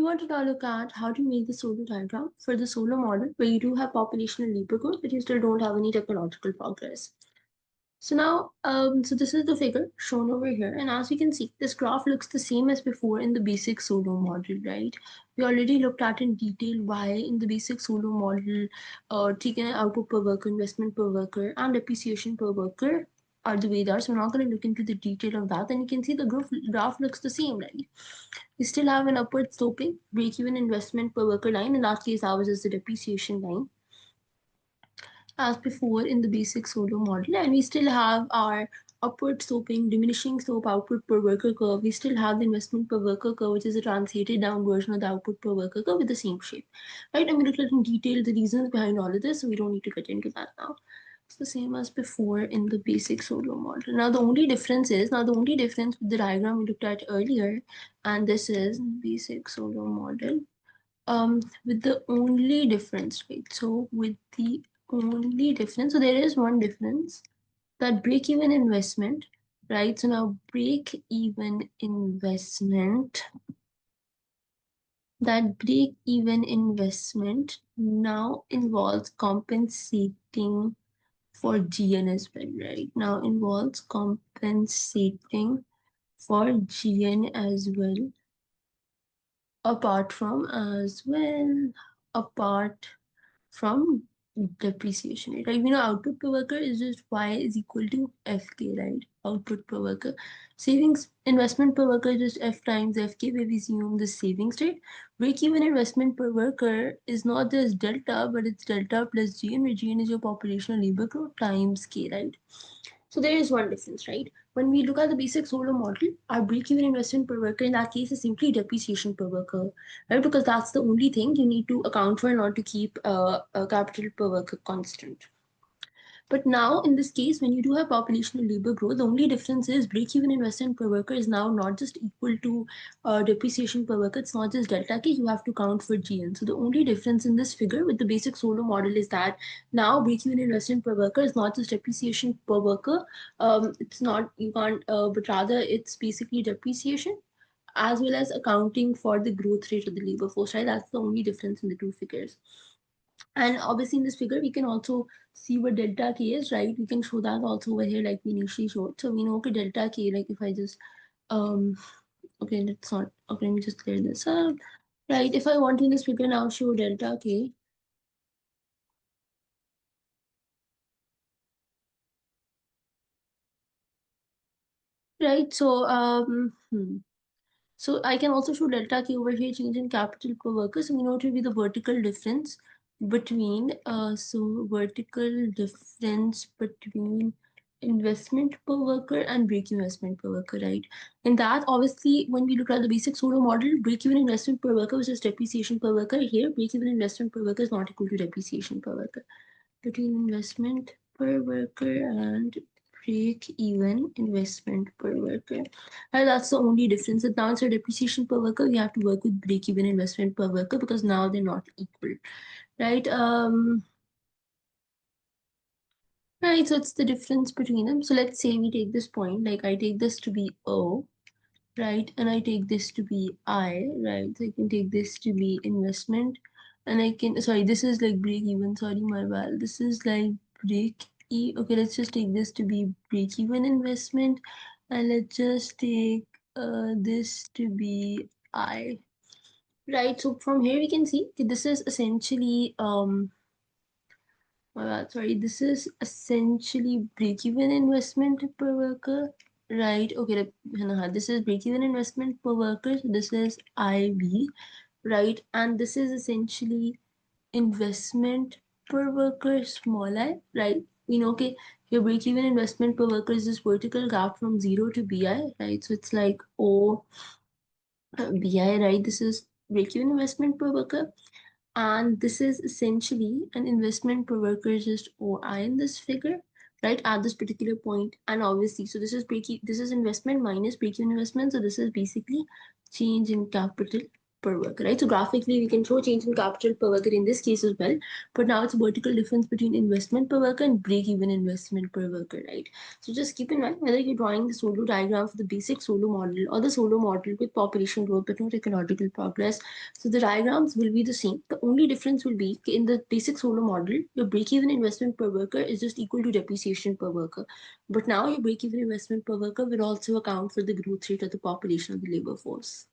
want to now look at how to make the Solow diagram for the Solow model, where you do have population and labor growth, but you still don't have any technological progress. So now, so this is the figure shown over here, and as we can see, this graph looks the same as before in the basic Solow model, right? We already looked at in detail why in the basic Solow model, taken output per worker, investment per worker, and depreciation per worker are the way they are. So we're not going to look into the detail of that. And you can see the graph looks the same, right? We still have an upward sloping break-even investment per worker line. In that case, ours is the depreciation line as before in the basic Solow model, and we still have our upward sloping diminishing slope output per worker curve. We still have the investment per worker curve, which is a translated down version of the output per worker curve with the same shape, right? I'm going to look in detail the reasons behind all of this, so we don't need to get into that now. It's the same as before in the basic Solow model. Now the only difference with the diagram we looked at earlier, and this is basic Solow model, with the only difference, right? So with the only difference, so there is one difference, that break-even investment, right? So now break-even investment, that break-even investment now involves compensating for GN as well, right? Now involves compensating for GN as well, apart from depreciation, right? Like, we know output per worker is just Y is equal to FK, right? Output per worker. Savings investment per worker is just F times FK, where we assume the savings rate. Break-even investment per worker is not just delta, but it's delta plus GN, where GN is your population or labor growth times K, right? So there is one difference, right? When we look at the basic Solow model, our break-even investment per worker in that case is simply depreciation per worker, right? Because that's the only thing you need to account for in order to keep a capital per worker constant. But now, in this case, when you do have population and labor growth, the only difference is break-even investment per worker is now not just equal to depreciation per worker. It's not just delta K, you have to count for GN. So the only difference in this figure with the basic Solow model is that now break-even investment per worker is not just depreciation per worker. It's not, you can't, but rather it's basically depreciation as well as accounting for the growth rate of the labor force, right? That's the only difference in the two figures. And obviously in this figure, we can also see what delta K is, right? We can show that also over here like we initially showed. So we know, okay, delta K, like if I just, okay, let's not, okay, let me just clear this up. Right, if I want in this figure now show delta K, right? So I can also show delta K over here, change in capital per worker. So we know it will be the vertical difference between, investment per worker and break investment per worker, right? And that obviously, when we look at the basic Solow model, break even investment per worker versus depreciation per worker. Here, break even investment per worker is not equal to depreciation per worker. Between investment per worker and break-even investment per worker. And that's the only difference. That now instead of depreciation per worker, we have to work with break-even investment per worker because now they're not equal, right? Right. So it's the difference between them. So let's say we take this point, like I take this to be O, right? And I take this to be I, right? So I can take this to be investment, and I can, sorry, this is like break even, sorry, my bad. This is like okay, let's just take this to be break even investment, and let's just take this to be I, right? So from here we can see this is essentially my bad, sorry, this is essentially break-even investment per worker, right? Okay, this is break-even investment per worker. So this is IB, right? And this is essentially investment per worker, small I, right? We know, okay, your break-even investment per worker is this vertical gap from 0 to BI, right? So it's like O BI, right? This is break-even investment per worker. And this is essentially an investment per worker is just OI in this figure, right? At this particular point. And obviously, so this is investment minus break-even investment. So this is basically change in capital per worker, right? So graphically, we can show change in capital per worker in this case as well. But now it's a vertical difference between investment per worker and break-even investment per worker, right? So just keep in mind whether you're drawing the Solow diagram for the basic Solow model or the Solow model with population growth but not ecological progress. So the diagrams will be the same. The only difference will be in the basic Solow model, your break-even investment per worker is just equal to depreciation per worker. But now your break-even investment per worker will also account for the growth rate of the population of the labor force.